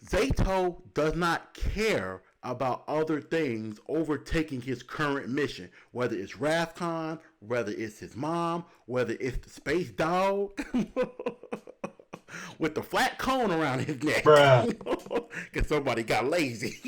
Zato does not care about other things overtaking his current mission, whether it's Rathcon, whether it's his mom, whether it's the space dog with the flat cone around his neck. Bruh. Because somebody got lazy.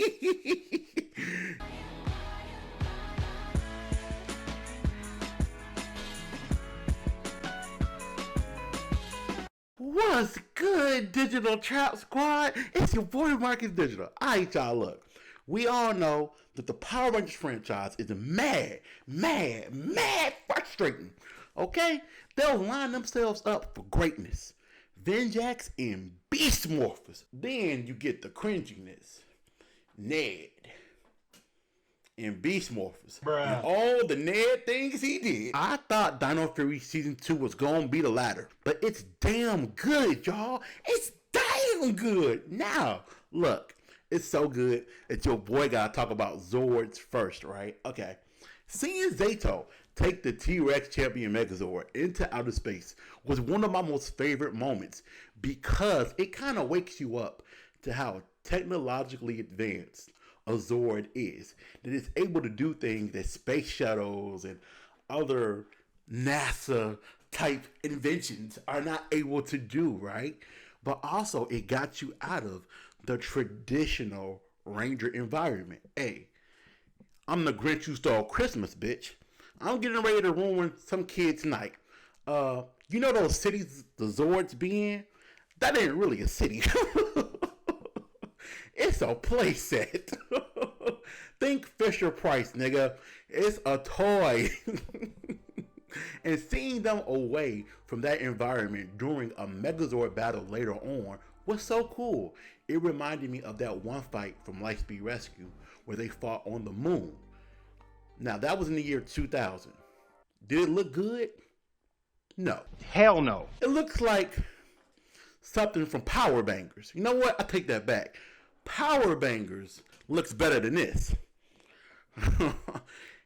What's good, Digital Trap Squad? It's your boy Marcus Digital. Alright, y'all, look. We all know that the Power Rangers franchise is mad frustrating. Okay? They'll line themselves up for greatness. Venjax and Beast Morphers. Then you get the cringiness. Ned and Beast Morphers. And all the Ned things he did. I thought Dino Fury Season 2 was gonna be the latter. But it's damn good, y'all. It's damn good. Now, look. It's so good that your boy gotta talk about Zords first, right? Okay. Seeing Zato take the T-Rex champion Megazord into outer space was one of my most favorite moments because it kind of wakes you up to how technologically advanced a Zord is. That it's able to do things that space shuttles and other NASA type inventions are not able to do, right? But also it got you out of the traditional Ranger environment. Hey, I'm the Grinch who stole Christmas, bitch. I'm getting ready to ruin some kid's night. You know those cities the Zords be in? That ain't really a city. It's a playset. Think Fisher Price, nigga. It's a toy. And seeing them away from that environment during a Megazord battle later on was so cool. It reminded me of that one fight from Lightspeed Rescue where they fought on the moon. Now that was in the year 2000. Did it look good? No. Hell no. It looks like something from Power Bangers. You know what? I take that back. Power Bangers looks better than this.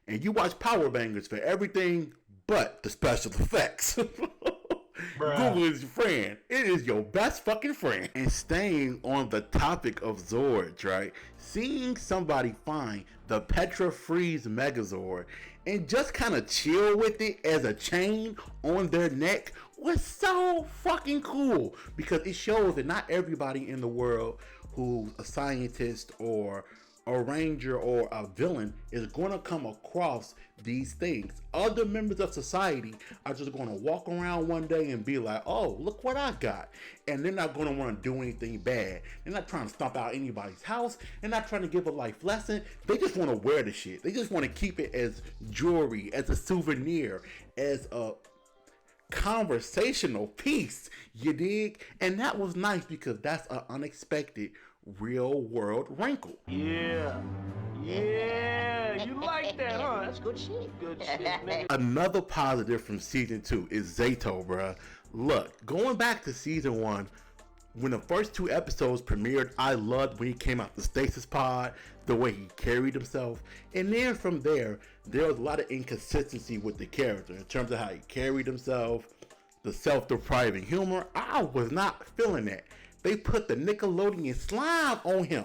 And you watch Power Bangers for everything but the special effects. Google is your friend. It is your best fucking friend. And staying on the topic of Zords, right? Seeing somebody find the Petra Freeze Megazord and just kind of chill with it as a chain on their neck was so fucking cool. Because it shows that not everybody in the world who's a scientist or a ranger or a villain is going to come across these things. Other members of society are just going to walk around one day and be like, oh, look what I got. And they're not going to want to do anything bad. They're not trying to stomp out anybody's house. They're not trying to give a life lesson. They just want to wear the shit. They just want to keep it as jewelry, as a souvenir, as a conversational piece, you dig? And that was nice because that's an unexpected real world wrinkle. Yeah, you like that, huh? That's good shit. Good shit, man. Another positive from season 2 is Zato, bruh. Look, going back to season 1, when the first 2 episodes premiered, I loved when he came out the stasis pod, the way he carried himself. And then from there was a lot of inconsistency with the character in terms of how he carried himself, the self-depriving humor. I was not feeling that. They put the Nickelodeon slime on him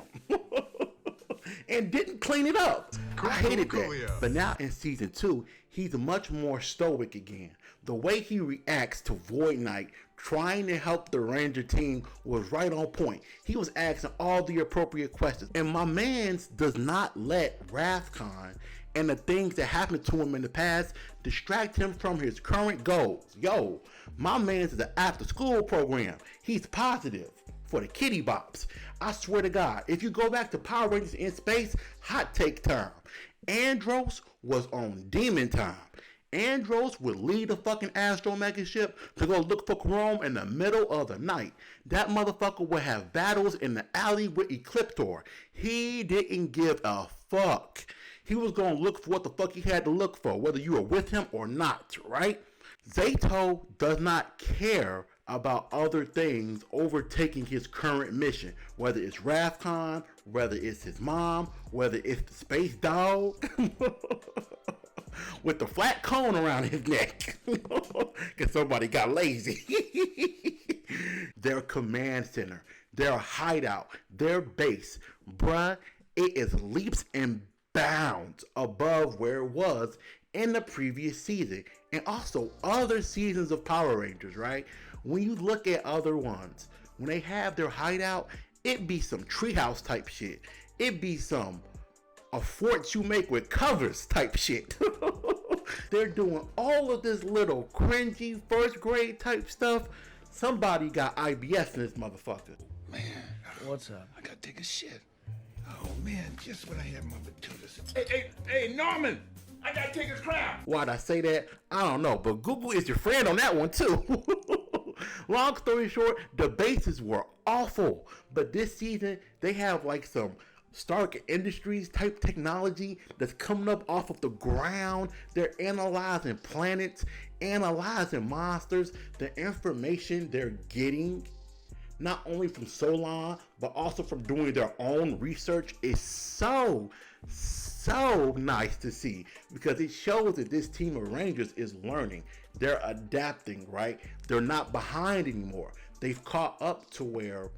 and didn't clean it up. I hated that. But now in season 2, he's much more stoic again. The way he reacts to Void Knight trying to help the Ranger team was right on point. He was asking all the appropriate questions. And my mans does not let Rathcon and the things that happened to him in the past distract him from his current goals. Yo, my man's is an after school program. He's positive for the kitty bops. I swear to God, if you go back to Power Rangers in Space, hot take time. Andros was on demon time. Andros would lead the fucking Astro Mega ship to go look for Chrome in the middle of the night. That motherfucker would have battles in the alley with Ecliptor. He didn't give a fuck. He was gonna look for what the fuck he had to look for, whether you were with him or not, right? Zato does not care about other things overtaking his current mission, whether it's Rathcon, whether it's his mom, whether it's the space dog with the flat cone around his neck because somebody got lazy. Their command center, their hideout, their base, bruh, it is leaps and bounds above where it was in the previous season. And also other seasons of Power Rangers, right? When you look at other ones, when they have their hideout, it be some treehouse type shit. It be some a fort you make with covers type shit. They're doing all of this little cringy first grade type stuff. Somebody got IBS in this motherfucker. Man, What's up? I gotta take a shit. Oh man, just when I had my batutas. Hey, Norman! I gotta take a crap! Why'd I say that? I don't know, but Google is your friend on that one too. Long story short, the bases were awful, but this season they have like some Stark Industries type technology that's coming up off of the ground. They're analyzing planets, analyzing monsters. The information they're getting, not only from Solon, but also from doing their own research, is so nice to see, because it shows that this team of Rangers is learning. They're adapting, right? They're not behind anymore. They've caught up to where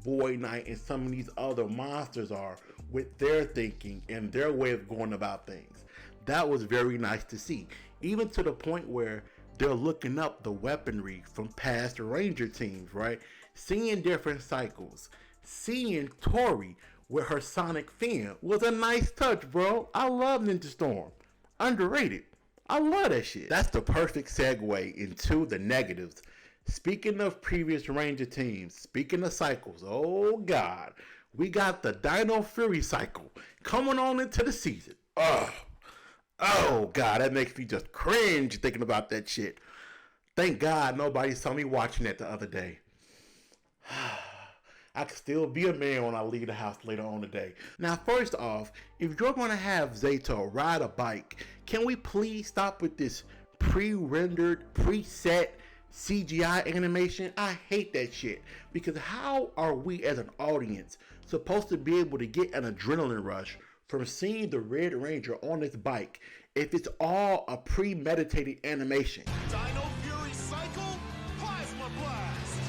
Boy Knight and some of these other monsters are with their thinking and their way of going about things. That was very nice to see, even to the point where they're looking up the weaponry from past Ranger teams, right? Seeing different cycles, seeing Tori with her sonic fin was a nice touch, bro. I love Ninja Storm. Underrated. I love that shit. That's the perfect segue into the negatives. Speaking of previous Ranger teams, speaking of cycles, oh God, we got the Dino Fury cycle coming on into the season. Oh God, that makes me just cringe thinking about that shit. Thank God nobody saw me watching that the other day. I can still be a man when I leave the house later on today. Now, first off, if you're going to have Zato ride a bike, can we please stop with this pre-rendered, preset CGI animation? I hate that shit, because how are we as an audience supposed to be able to get an adrenaline rush from seeing the Red Ranger on this bike if it's all a premeditated animation? Dino Fury Cycle, Plasma Blast!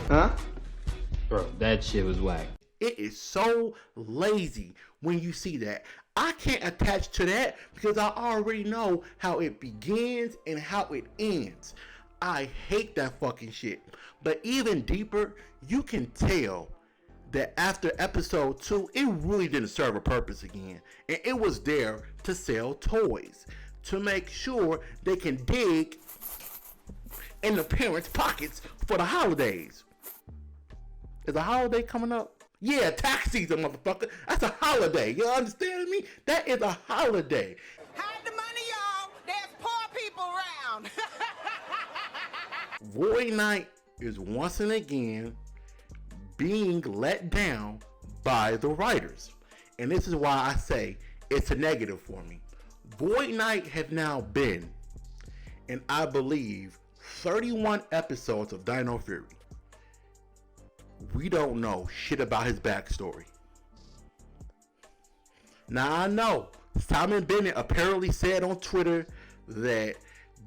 Huh? Bro, that shit was whack. It is so lazy when you see that. I can't attach to that because I already know how it begins and how it ends. I hate that fucking shit. But even deeper, you can tell that after episode 2, it really didn't serve a purpose again. And it was there to sell toys, to make sure they can dig in the parents' pockets for the holidays. Is a holiday coming up? Yeah, tax season, motherfucker. That's a holiday. You understand me? That is a holiday. Hide the money, y'all. There's poor people around. Void Knight is once and again being let down by the writers. And this is why I say it's a negative for me. Void Knight has now been, and I believe, 31 episodes of Dino Fury. We don't know shit about his backstory. Now I know Simon Bennett apparently said on Twitter that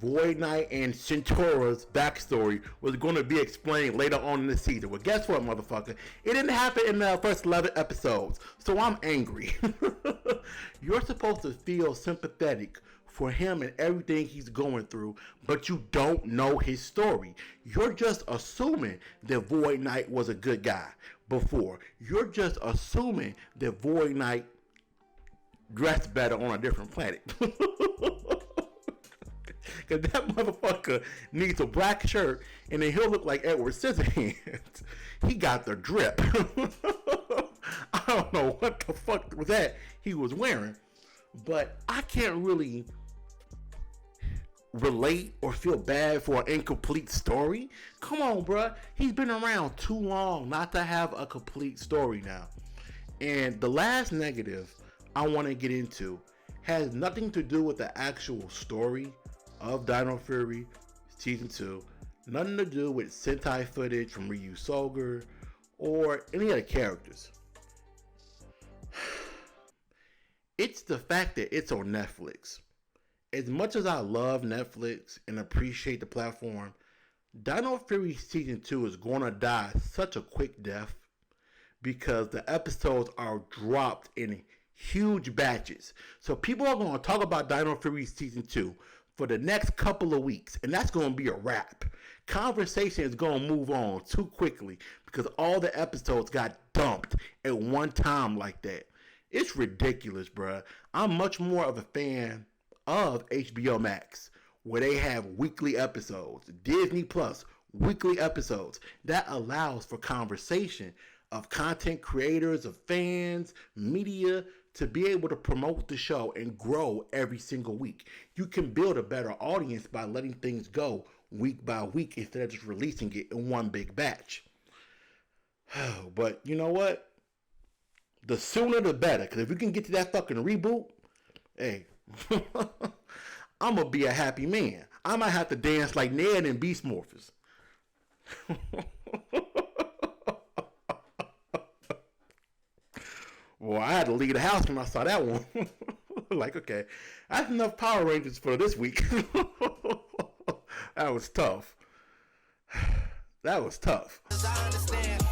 Void Knight and Centura's backstory was going to be explained later on in the season. Well, guess what, motherfucker? It didn't happen in the first 11 episodes, so I'm angry. You're supposed to feel sympathetic for him and everything he's going through, but you don't know his story. You're just assuming that Void Knight was a good guy before. You're just assuming that Void Knight dressed better on a different planet. Because that motherfucker needs a black shirt and then he'll look like Edward Scissorhands. He got the drip. I don't know what the fuck was that he was wearing, but I can't really relate or feel bad for an incomplete story. Come on, bruh. He's been around too long not to have a complete story now. And the last negative I want to get into has nothing to do with the actual story of Dino Fury Season 2. Nothing to do with Sentai footage from Ryu Soger or any other characters. It's the fact that it's on Netflix. As much as I love Netflix and appreciate the platform, Dino Fury Season 2 is going to die such a quick death because the episodes are dropped in huge batches. So people are going to talk about Dino Fury Season 2 for the next couple of weeks, and that's going to be a wrap. Conversation is going to move on too quickly because all the episodes got dumped at one time like that. It's ridiculous, bruh. I'm much more of a fan of HBO Max, where they have weekly episodes. Disney Plus, weekly episodes. That allows for conversation of content creators, of fans, media, to be able to promote the show and grow every single week. You can build a better audience by letting things go week by week instead of just releasing it in one big batch. But you know what? The sooner the better. Because if we can get to that fucking reboot, hey, I'm going to be a happy man. I might have to dance like Ned and Beast Morphers. Well, I had to leave the house when I saw that one. Like, okay, that's enough Power Rangers for this week. That was tough. That was tough. I understand.